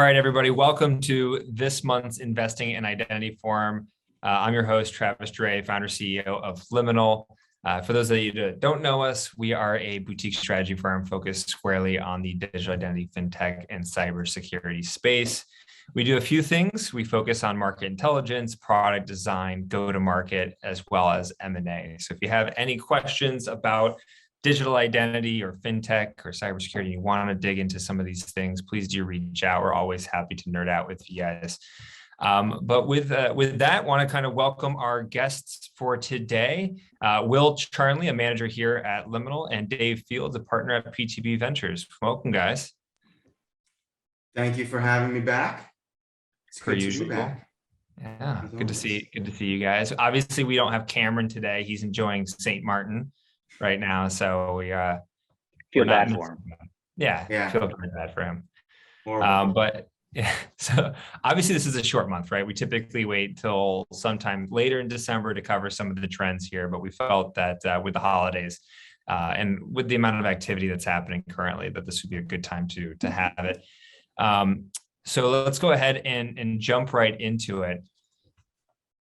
right, everybody, welcome to this month's Investing in Identity Forum. I'm your host, Travis Dre, founder, CEO of Liminal. For those of you that don't know us, we are a boutique strategy firm focused squarely on the digital identity, fintech, and cybersecurity space. We do a few things. We focus on market intelligence, product design, go-to-market, as well as M&A. So if you have any questions about digital identity or fintech or cybersecurity, you want to dig into some of these things, please do reach out. We're always happy to nerd out with you guys. But with that, want to kind of welcome our guests for today. Will Charnley, a manager here at Liminal, and Dave Fields, a partner at PTB Ventures. Welcome, guys. Thank you for having me back. It's per usual. Yeah, good to see you guys. Obviously, we don't have Cameron today. He's enjoying St. Martin right now, so we feel bad for him. Yeah, feel very bad for him. But yeah, so obviously this is a short month, right? We typically wait till sometime later in December to cover some of the trends here, but we felt that with the holidays and with the amount of activity that's happening currently, that this would be a good time to have it. So let's go ahead and jump right into it.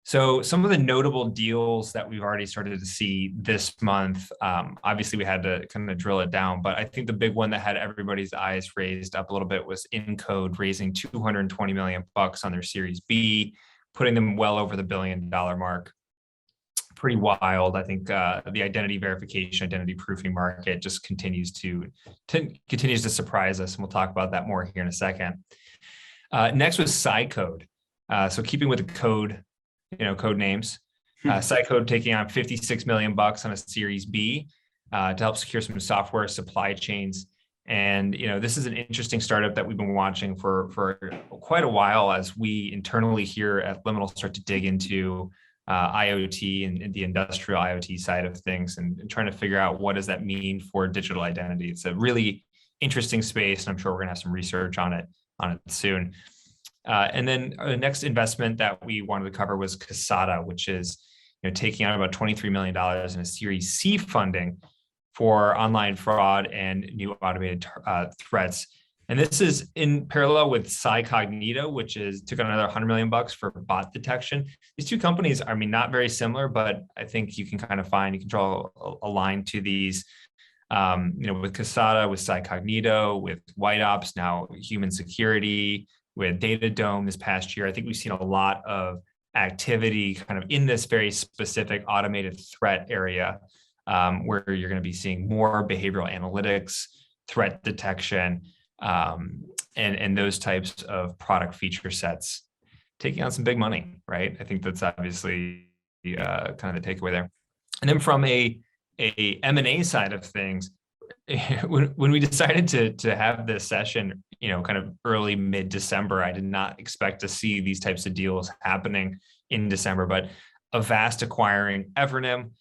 So some of the notable deals that we've already started to see this month, obviously we had to kind of drill it down, but I think the big one that had everybody's eyes raised up a little bit was Incode raising $220 million on their Series B, putting them well over the $1 billion mark. Pretty wild. I think the identity verification, identity proofing market just continues to surprise us, and we'll talk about that more here in a second. Next was Cycode. So keeping with the code names, Cycode taking on $56 million on a Series B to help secure some software supply chains. And this is an interesting startup that we've been watching for quite a while as we internally here at Liminal start to dig into IoT and the industrial IoT side of things and trying to figure out what does that mean for digital identity. It's a really interesting space, and I'm sure we're gonna have some research on it soon. And then the next investment that we wanted to cover was Casada, which is taking out about $23 million in a Series C funding for online fraud and new automated threats. And this is in parallel with Cognito, which took on another $100 million for bot detection. These two companies, I mean, not very similar, but I think you can kind of you can draw a line to these. With Casada, with Cognito, with White Ops, now human security, with Data Dome this past year. I think we've seen a lot of activity kind of in this very specific automated threat area where you're going to be seeing more behavioral analytics, threat detection, and those types of product feature sets taking on some big money, right? I think that's obviously kind of the takeaway there. And then from a M&A side of things, when we decided to have this session, kind of early mid-December, I did not expect to see these types of deals happening in December, but Avast acquiring Evernym,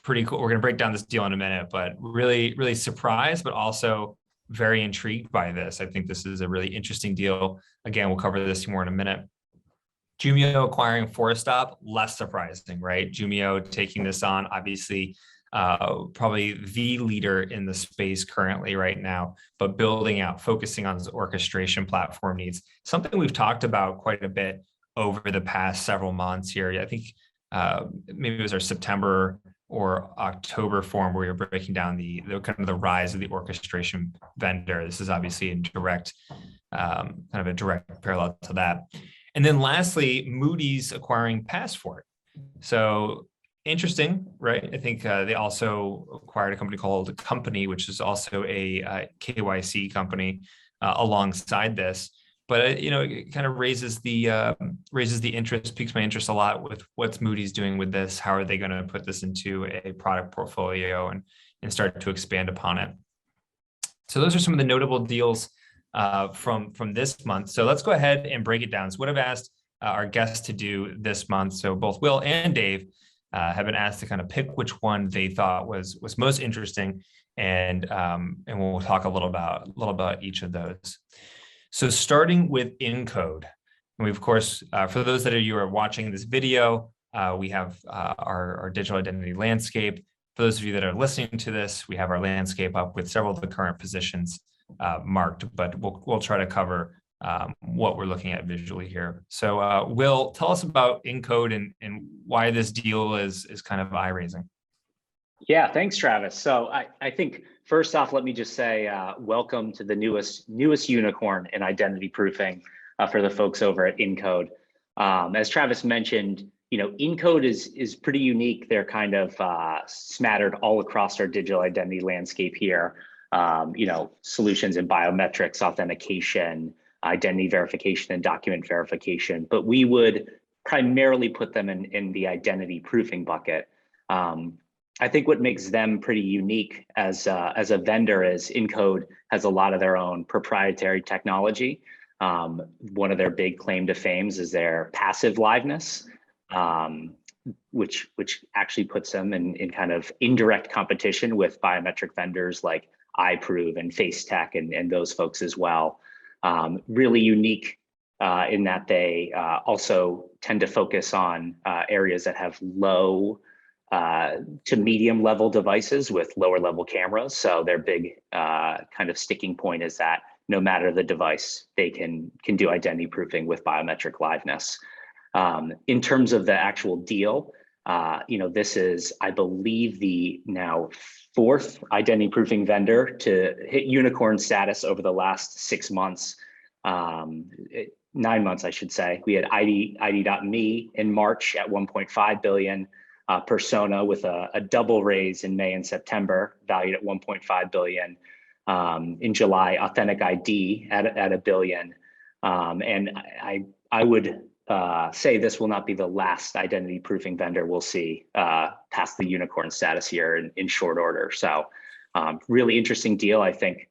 pretty cool. We're going to break down this deal in a minute, but really, really surprised, but also very intrigued by this. I think this is a really interesting deal. Again, we'll cover this more in a minute. Jumio acquiring Forestop, less surprising, right? Jumio taking this on, obviously, probably the leader in the space currently right now, but building out, focusing on this orchestration platform needs. Something we've talked about quite a bit over the past several months here. I think maybe it was our September or October forum where we were breaking down the kind of the rise of the orchestration vendor. This is obviously in direct, kind of a direct parallel to that. And then lastly, Moody's acquiring Passport. So interesting, right? I think they also acquired a company called Company, which is also a KYC company alongside this. But it kind of raises the interest, piques my interest a lot with what's Moody's doing with this. How are they going to put this into a product portfolio and start to expand upon it? So those are some of the notable deals from this month. So let's go ahead and break it down. So what I've asked our guests to do this month, so both Will and Dave have been asked to kind of pick which one they thought was most interesting, and we'll talk a little about each of those. So starting with Incode, and we of course, for those of you who are watching this video, we have our digital identity landscape. For those of you that are listening to this, we have our landscape up with several of the current positions marked, but we'll try to cover what we're looking at visually here. So Will, tell us about Incode and why this deal is kind of eye-raising. Yeah, thanks, Travis. So I think first off, let me just say welcome to the newest unicorn in identity proofing for the folks over at Incode. As Travis mentioned, Incode is pretty unique. They're kind of smattered all across our digital identity landscape here. Solutions in biometrics, authentication, identity verification, and document verification. But we would primarily put them in the identity proofing bucket. I think what makes them pretty unique as a vendor is Incode has a lot of their own proprietary technology. One of their big claim to fame is their passive liveness, which actually puts them in kind of indirect competition with biometric vendors like iProve and FaceTech and those folks as well. Really unique in that they also tend to focus on areas that have low to medium level devices with lower level cameras. So their big kind of sticking point is that no matter the device, they can do identity proofing with biometric liveness. In terms of the actual deal, this is, I believe, the now 4th identity proofing vendor to hit unicorn status over the last 6 months, 9 months, I should say. We had ID.me in March at 1.5 billion. Persona with a double raise in May and September, valued at 1.5 billion. In July, Authentic ID at $1 billion. And I would say this will not be the last identity proofing vendor we'll see past the unicorn status here in short order. So really interesting deal. I think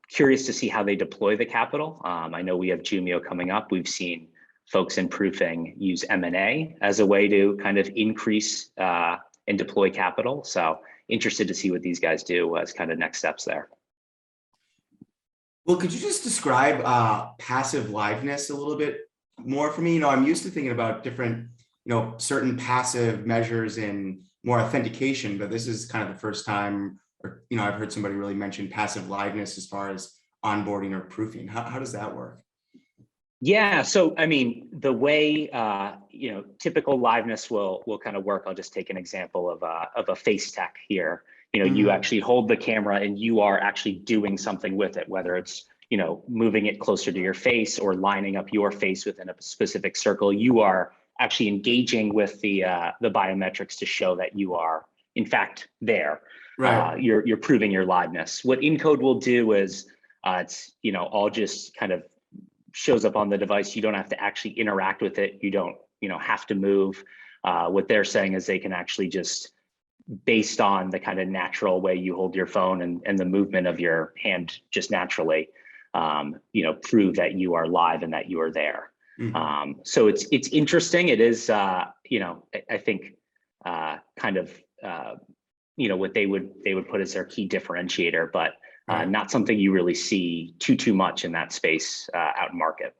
curious to see how they deploy the capital. I know we have Jumio coming up. We've seen folks in proofing use M&A as a way to kind of increase and deploy capital. So interested to see what these guys do as kind of next steps there. Well, could you just describe passive liveness a little bit more for me? I'm used to thinking about different, certain passive measures in more authentication, but this is kind of the first time, or, I've heard somebody really mention passive liveness as far as onboarding or proofing. How does that work? Yeah, so I mean, the way typical liveness will kind of work. I'll just take an example of a FaceTech here. You actually hold the camera and you are actually doing something with it, whether it's moving it closer to your face or lining up your face within a specific circle. You are actually engaging with the biometrics to show that you are in fact there. Right. You're proving your liveness. What Incode will do is it's all just kind of shows up on the device. You don't have to actually interact with it. You don't, have to move. What they're saying is they can actually just, based on the kind of natural way you hold your phone and the movement of your hand just naturally, prove that you are live and that you are there. Mm-hmm. So it's interesting. It is, I think, kind of, what they would put as their key differentiator, but not something you really see too much in that space out in market.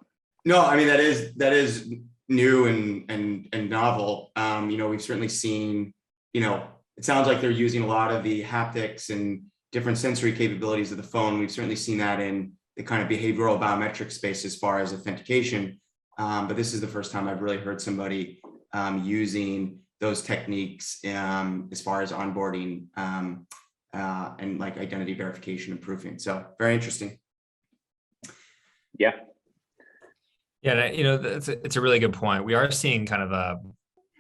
No, I mean, that is new and novel. We've certainly seen, it sounds like they're using a lot of the haptics and different sensory capabilities of the phone. We've certainly seen that in the kind of behavioral biometric space as far as authentication. But this is the first time I've really heard somebody using those techniques as far as onboarding and like identity verification and proofing. So very interesting. Yeah. Yeah, it's a really good point. We are seeing kind of a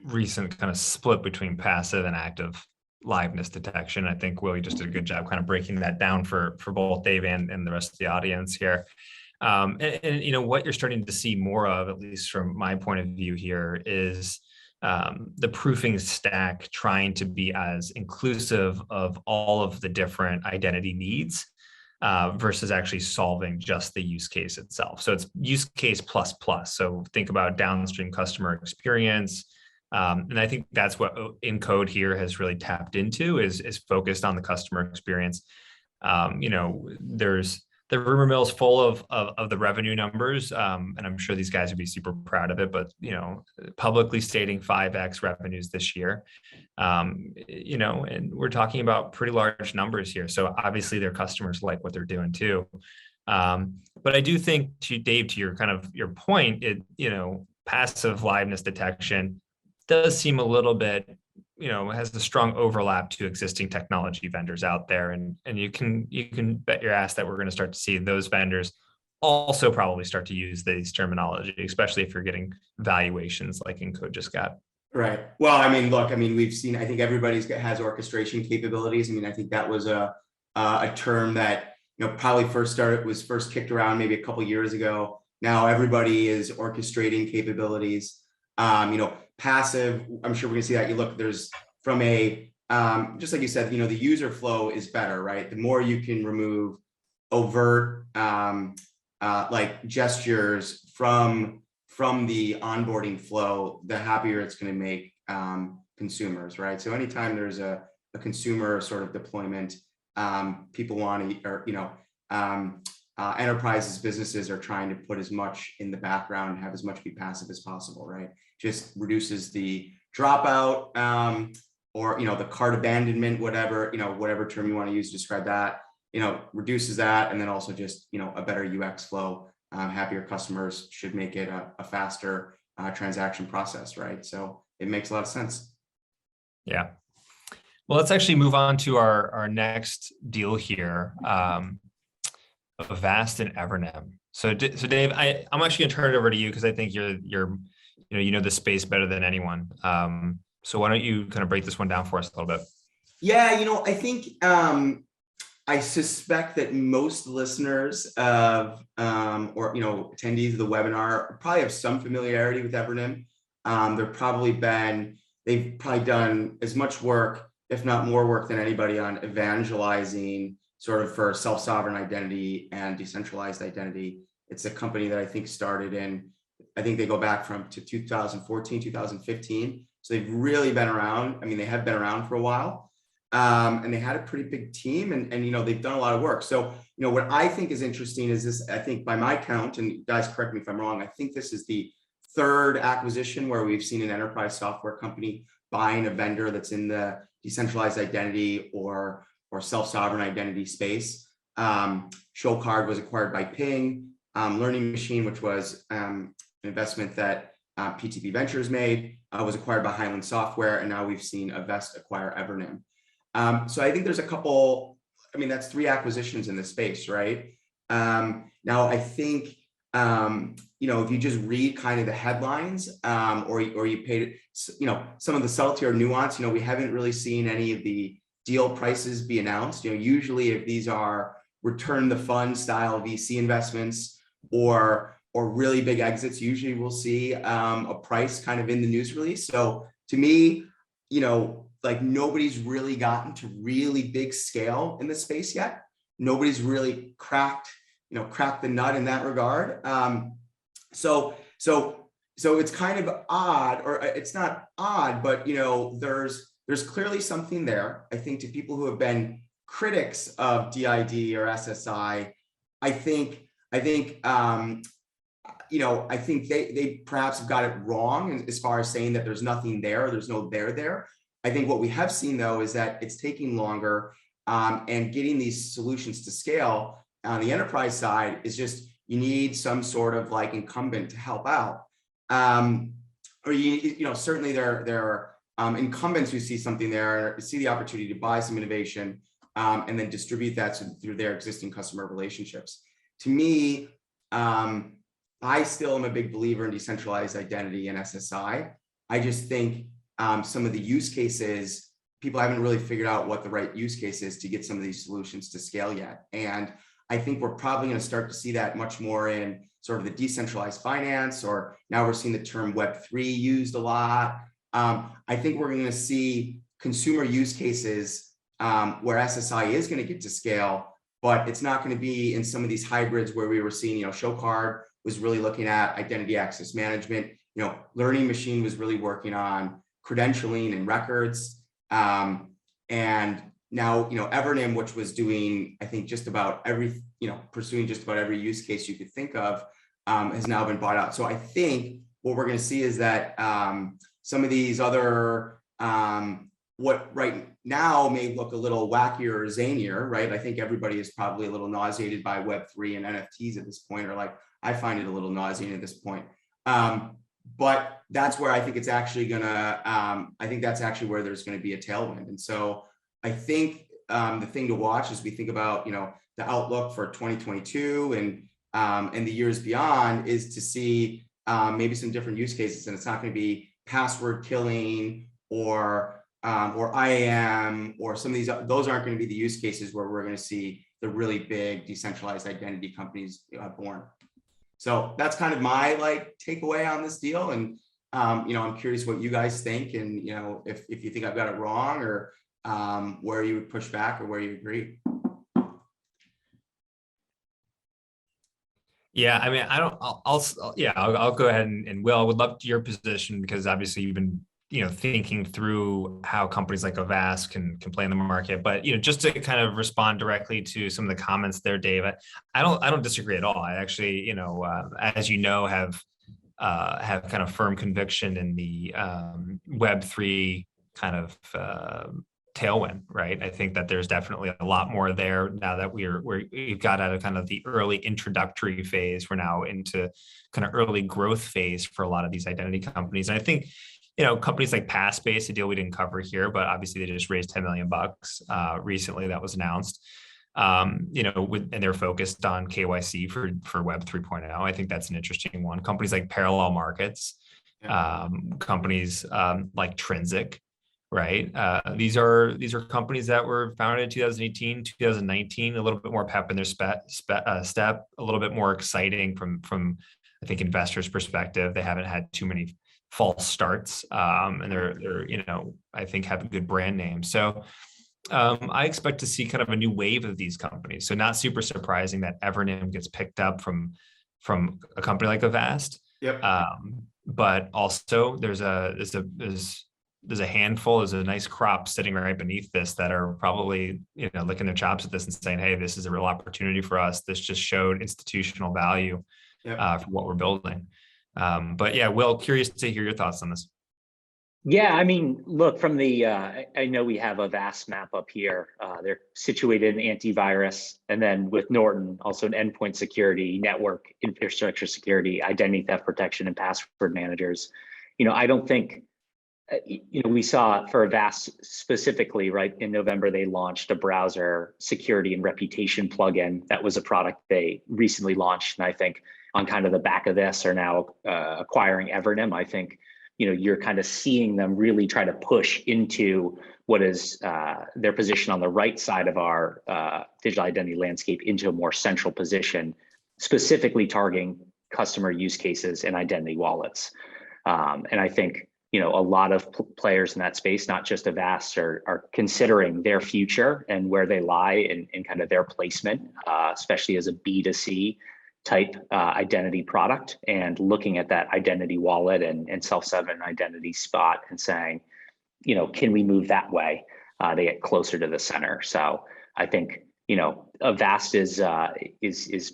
recent kind of split between passive and active liveness detection. I think Willie just did a good job kind of breaking that down for both Dave and the rest of the audience here. And what you're starting to see more of, at least from my point of view here, is the proofing stack trying to be as inclusive of all of the different identity needs versus actually solving just the use case itself. So it's use case plus. So think about downstream customer experience. And I think that's what Incode here has really tapped into is focused on the customer experience. There's the rumor mill is full of the revenue numbers, and I'm sure these guys would be super proud of it. But publicly stating 5x revenues this year, and we're talking about pretty large numbers here. So obviously their customers like what they're doing too. But I do think, to Dave, to your point, passive liveness detection does seem a little bit, has a strong overlap to existing technology vendors out there, and you can bet your ass that we're going to start to see those vendors also probably start to use these terminology, especially if you're getting valuations like Incode just got. Right. Well, I mean, look, I mean, we've seen, I think everybody's has orchestration capabilities. I mean, I think that was a term that, probably was first kicked around maybe a couple of years ago. Now everybody is orchestrating capabilities. Passive, I'm sure we're gonna see that. There's from a, just like you said, the user flow is better, right? The more you can remove overt, like gestures from the onboarding flow, the happier it's going to make consumers, right? So anytime there's a consumer sort of deployment, people want to, or enterprises, businesses are trying to put as much in the background, have as much be passive as possible, right? Just reduces the dropout, or the cart abandonment, whatever term you want to use to describe that, reduces that, and then also just a better UX flow. Happier customers should make it a faster transaction process, right? So it makes a lot of sense. Yeah. Well, let's actually move on to our next deal here, Avast and Evernym. So Dave, I'm actually gonna turn it over to you because I think you're the space better than anyone. So why don't you kind of break this one down for us a little bit? Yeah, I think I suspect that most listeners of or attendees of the webinar probably have some familiarity with Evernym. They've probably done as much work, if not more work, than anybody on evangelizing sort of for self-sovereign identity and decentralized identity. It's a company that I think started I think they go back to 2014, 2015. So they've really been around. I mean, they have been around for a while. And they had a pretty big team, and they've done a lot of work. So what I think is interesting is this. I think by my count, and guys correct me if I'm wrong, I think this is the third acquisition where we've seen an enterprise software company buying a vendor that's in the decentralized identity or self-sovereign identity space. ShowCard was acquired by Ping. Learning Machine, which was an investment that PTP Ventures made, was acquired by Highland Software, and now we've seen Avast acquire Evernym. So I think there's that's 3 acquisitions in this space, right? Now I think, if you just read kind of the headlines, or you paid, some of the subtlety or nuance, we haven't really seen any of the deal prices be announced. Usually if these are return the fund style VC investments or really big exits, usually we'll see a price kind of in the news release. So to me, nobody's really gotten to really big scale in this space yet. Nobody's really cracked the nut in that regard. So it's kind of odd, or it's not odd, but there's clearly something there. I think to people who have been critics of DID or SSI, I think they perhaps have got it wrong as far as saying that there's nothing there, or there's no there. I think what we have seen though is that it's taking longer, and getting these solutions to scale on the enterprise side is just, you need some sort of like incumbent to help out. Or certainly there are incumbents who see something there, see the opportunity to buy some innovation, and then distribute that through their existing customer relationships. To me, I still am a big believer in decentralized identity and SSI. I just think some of the use cases, people haven't really figured out what the right use case is to get some of these solutions to scale yet. And I think we're probably going to start to see that much more in sort of the decentralized finance, or now we're seeing the term Web3 used a lot. I think we're going to see consumer use cases where SSI is going to get to scale, but it's not going to be in some of these hybrids where we were seeing, ShowCard was really looking at identity access management. Learning Machine was really working on credentialing and records. And now, Evernym, which was doing, I think, just about every, pursuing just about every use case you could think of, has now been bought out. So I think what we're going to see is that some of these other what right now may look a little wackier or zanier, right? I think everybody is probably a little nauseated by Web3 and NFTs at this point, or like I find it a little nauseating at this point. But that's where I think it's actually gonna, I think that's actually where there's gonna be a tailwind. And so I think the thing to watch as we think about, the outlook for 2022 and the years beyond is to see maybe some different use cases. And it's not gonna be password killing or IAM or some of these, those aren't going to be the use cases where we're going to see the really big decentralized identity companies born. So that's kind of my takeaway on this deal. And, I'm curious what you guys think. And, if you think I've got it wrong or where you would push back or where you agree. Yeah, I mean, I'll go ahead and Will, I would love your position because obviously you've been thinking through how companies like Avast can play in the market. But just to kind of respond directly to some of the comments there, Dave, I don't disagree at all. I actually, as have kind of firm conviction in the Web3 kind of tailwind, right? I think that there's definitely a lot more there now that we've got out of kind of the early introductory phase. We're now into kind of early growth phase for a lot of these identity companies. And I think companies like Passbase, a deal we didn't cover here, but obviously they just raised $10 million recently. That was announced. And they're focused on KYC for Web 3.0. I think that's an interesting one. Companies like Parallel Markets, companies like Trinsic, right? These are companies that were founded in 2018, 2019, a little bit more pep in their step, a little bit more exciting from I think investors' perspective. They haven't had too many false starts, and they're I think have a good brand name. So I expect to see kind of a new wave of these companies. So not super surprising that Evernym gets picked up from a company like Avast. Yep. But also there's a handful, there's a nice crop sitting right beneath this that are probably licking their chops at this and saying, hey, this is a real opportunity for us. This just showed institutional value for what we're building. But yeah, Will, curious to hear your thoughts on this. Yeah, I mean, look, from the, I know we have a Avast map up here. They're situated in antivirus, and then with Norton, also an endpoint security, network infrastructure security, identity theft protection, and password managers. I don't think, we saw for Avast specifically, right, in November, they launched a browser security and reputation plugin. That was a product they recently launched. And I think on kind of the back of this are now acquiring Evernym. I think, you're kind of seeing them really try to push into what is their position on the right side of our digital identity landscape into a more central position, specifically targeting customer use cases and identity wallets. And I think, a lot of players in that space, not just Avast, are considering their future and where they lie in kind of their placement, especially as a B2C type identity product, and looking at that identity wallet and self-sovereign identity spot and saying, can we move that way to get closer to the center? So I think, Avast is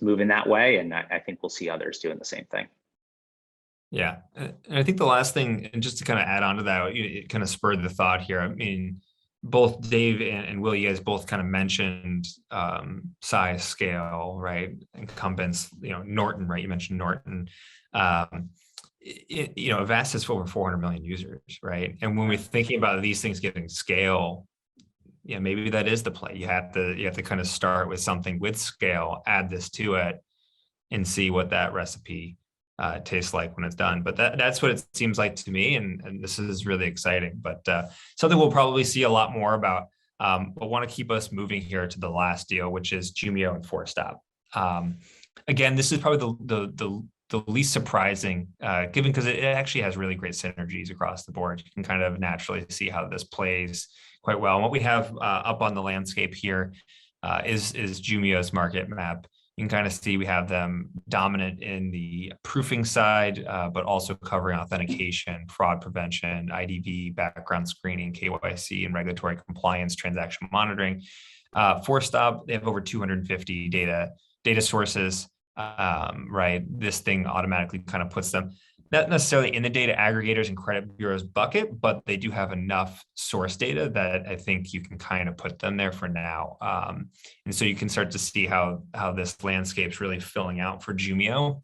moving that way, and I think we'll see others doing the same thing. Yeah, and I think the last thing, and just to kind of add on to that, it kind of spurred the thought here. I mean, both Dave and Will, you guys both kind of mentioned size, scale, right? Incumbents, Norton, right? You mentioned Norton. Avast has over 400 million users, right? And when we're thinking about these things getting scale, maybe that is the play. You have to kind of start with something with scale, add this to it, and see what that recipe tastes like when it's done. But that's what it seems like to me, and this is really exciting. But something we'll probably see a lot more about. But want to keep us moving here to the last deal, which is Jumio and Fourstop. Again, this is probably the least surprising, given because it actually has really great synergies across the board. You can kind of naturally see how this plays quite well. And what we have up on the landscape here is Jumio's market map. You can kind of see we have them dominant in the proofing side, but also covering authentication, fraud prevention, IDV, background screening, KYC, and regulatory compliance, transaction monitoring. Fourstop, they have over 250 data sources, right? This thing automatically kind of puts them not necessarily in the data aggregators and credit bureaus bucket, but they do have enough source data that I think you can kind of put them there for now. And so you can start to see how this landscape's really filling out for Jumio.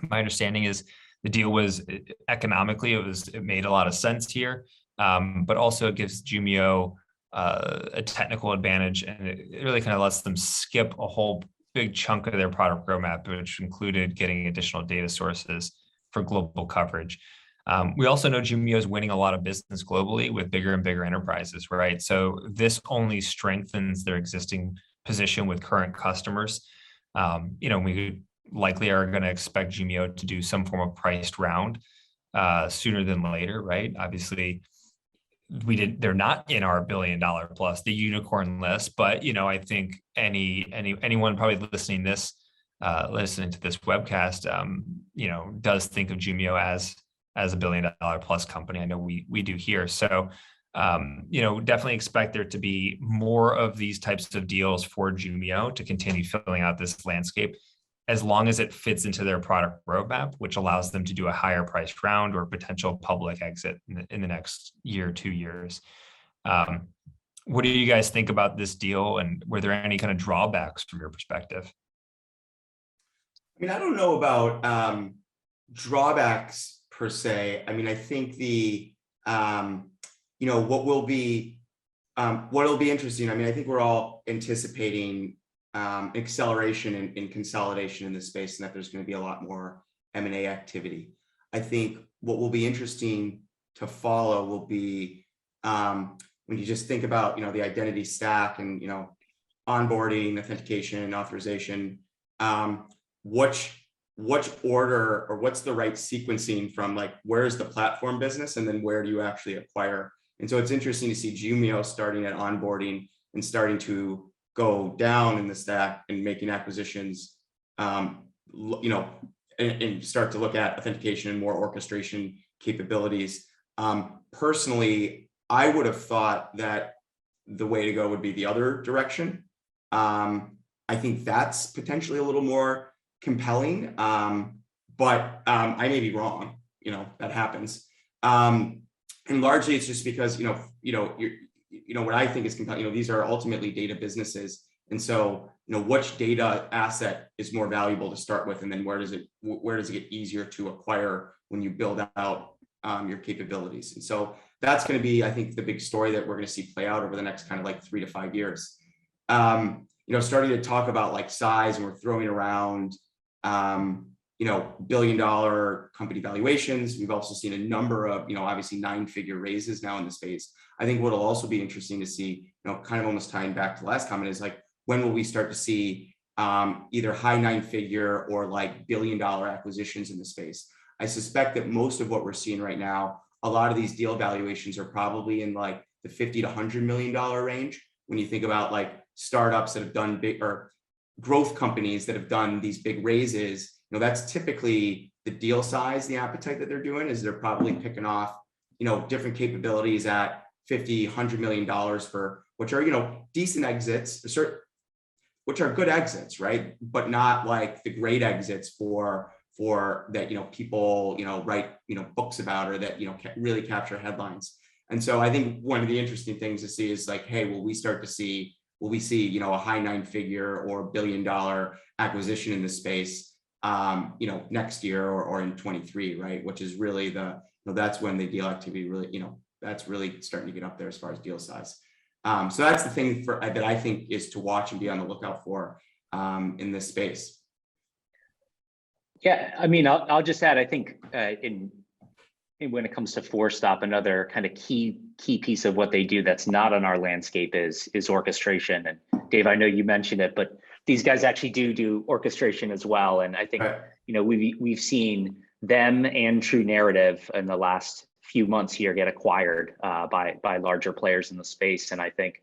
My understanding is the deal was economically, it made a lot of sense here, but also it gives Jumio a technical advantage, and it really kind of lets them skip a whole big chunk of their product roadmap, which included getting additional data sources for global coverage. We also know Jumio is winning a lot of business globally with bigger and bigger enterprises, right? So this only strengthens their existing position with current customers. We likely are going to expect Jumio to do some form of priced round sooner than later, right? Obviously, they're not in our $1 billion plus, the unicorn list, but I think anyone probably listening to this webcast, does think of Jumio as a $1 billion plus company. I know we do here. So, definitely expect there to be more of these types of deals for Jumio to continue filling out this landscape, as long as it fits into their product roadmap, which allows them to do a higher price round or potential public exit in the next year, 2 years. What do you guys think about this deal? And were there any kind of drawbacks from your perspective? I mean, I don't know about drawbacks per se. I mean, I think what'll be interesting. I mean, I think we're all anticipating acceleration and consolidation in this space, and that there's going to be a lot more M&A activity. I think what will be interesting to follow will be when you just think about the identity stack and onboarding, authentication, authorization. Which order or what's the right sequencing from, like, where's the platform business and then where do you actually acquire? And so it's interesting to see Jumio starting at onboarding and starting to go down in the stack and making acquisitions, and start to look at authentication and more orchestration capabilities. Personally, I would have thought that the way to go would be the other direction. I think that's potentially a little more compelling, but I may be wrong. That happens, and largely it's just because what I think is compelling. These are ultimately data businesses, and so which data asset is more valuable to start with, and then where does it get easier to acquire when you build out your capabilities. And so that's going to be, I think, the big story that we're going to see play out over the next kind of like 3 to 5 years. Starting to talk about like size, and we're throwing around $1 billion company valuations. We've also seen a number of, obviously 9-figure raises now in the space. I think what'll also be interesting to see, kind of almost tying back to the last comment, is like, when will we start to see either high 9-figure or like $1 billion acquisitions in the space? I suspect that most of what we're seeing right now, a lot of these deal valuations are probably in like the $50 to $100 million range. When you think about like startups that have done big, or growth companies that have done these big raises, that's typically the deal size, the appetite that they're doing is they're probably picking off, different capabilities at $50, $100 million for, which are, decent exits, which are good exits, right? But not like the great exits for that, people, write, books about, or that, really capture headlines. And so I think one of the interesting things to see is like, hey, will we see, a high 9-figure or $1 billion acquisition in this space, next year or in 23, right? Which is really that's when the deal activity really, that's really starting to get up there as far as deal size. So that's the thing that I think is to watch and be on the lookout for in this space. Yeah, I mean, I'll just add, I think when it comes to Four-Stop, another kind of key piece of what they do that's not on our landscape is orchestration. And Dave, I know you mentioned it, but these guys actually do orchestration as well. And I think, we've seen them and True Narrative in the last few months here get acquired by larger players in the space. And I think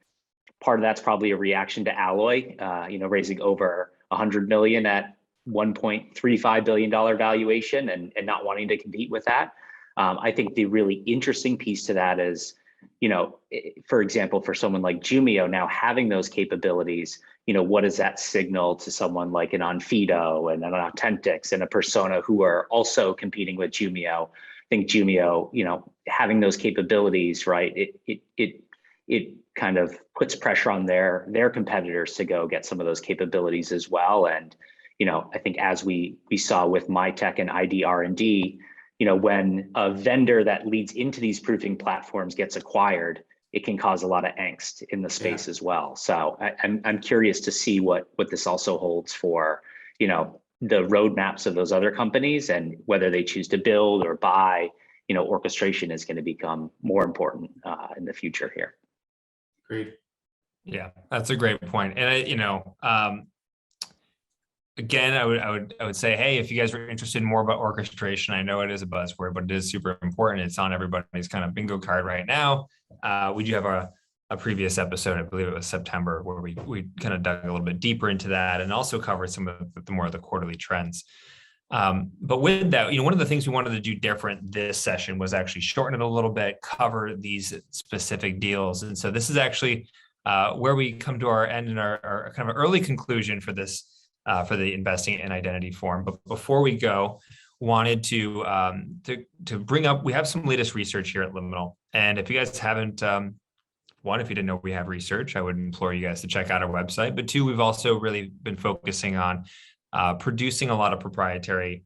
part of that's probably a reaction to Alloy, raising over 100 million at $1.35 billion valuation and not wanting to compete with that. I think the really interesting piece to that is, for example, for someone like Jumio now having those capabilities, what does that signal to someone like an Onfido and an Authentics and a Persona who are also competing with Jumio? I think Jumio, having those capabilities, right? It kind of puts pressure on their competitors to go get some of those capabilities as well. And, I think as we saw with MyTech and ID R&D, when a vendor that leads into these proofing platforms gets acquired, it can cause a lot of angst in the space as well. So I'm curious to see what this also holds for, the roadmaps of those other companies, and whether they choose to build or buy, orchestration is going to become more important in the future here. Great. Yeah, that's a great point. And again, I would say, hey, if you guys are interested in more about orchestration, I know it is a buzzword, but it is super important. It's on everybody's kind of bingo card right now. We do have a previous episode, I believe it was September, where we kind of dug a little bit deeper into that and also covered some of the more of the quarterly trends. But with that, one of the things we wanted to do different this session was actually shorten it a little bit, cover these specific deals. And so this is actually where we come to our end and our kind of early conclusion for this, for the investing in identity forum. But before we go, wanted to bring up, we have some latest research here at Liminal. And if you guys haven't, one, if you didn't know we have research, I would implore you guys to check out our website. But two, we've also really been focusing on producing a lot of proprietary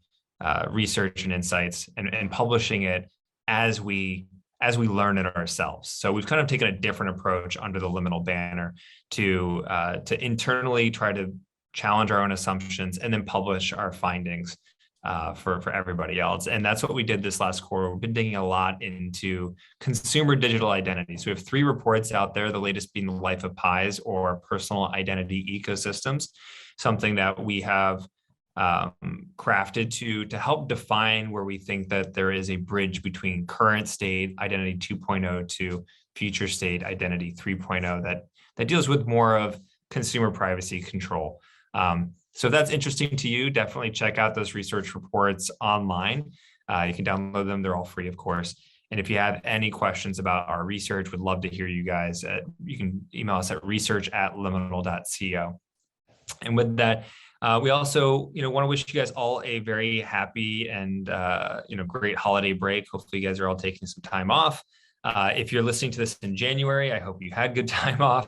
research and insights and publishing it as we learn it ourselves. So we've kind of taken a different approach under the Liminal banner to internally try to challenge our own assumptions and then publish our findings for everybody else. And that's what we did this last quarter. We've been digging a lot into consumer digital identity. So we have 3 reports out there, the latest being the Life of Pies, or personal identity ecosystems, something that we have crafted to help define where we think that there is a bridge between current state identity 2.0 to future state identity 3.0 that deals with more of consumer privacy control. So if that's interesting to you, definitely check out those research reports online. You can download them. They're all free, of course. And if you have any questions about our research, we'd love to hear you guys. You can email us at research@liminal.co. And with that, we also, want to wish you guys all a very happy and, great holiday break. Hopefully you guys are all taking some time off. If you're listening to this in January, I hope you had good time off.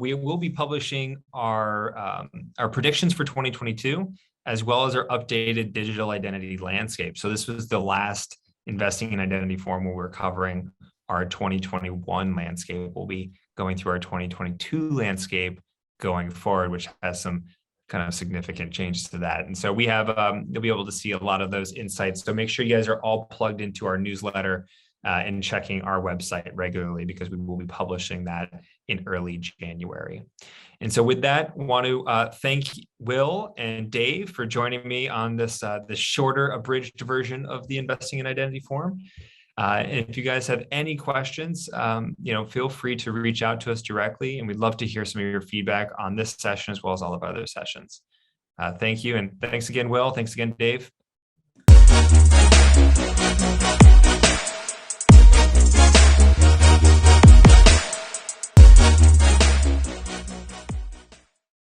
We will be publishing our predictions for 2022, as well as our updated digital identity landscape. So this was the last Investing in Identity forum where we're covering our 2021 landscape. We'll be going through our 2022 landscape going forward, which has some kind of significant changes to that. And so we have, you'll be able to see a lot of those insights. So make sure you guys are all plugged into our newsletter and checking our website regularly, because we will be publishing that in early January. And so with that, I want to thank Will and Dave for joining me on this shorter abridged version of the Investing in Identity forum. And if you guys have any questions, feel free to reach out to us directly, and we'd love to hear some of your feedback on this session as well as all of our other sessions. Thank you. And thanks again, Will. Thanks again, Dave.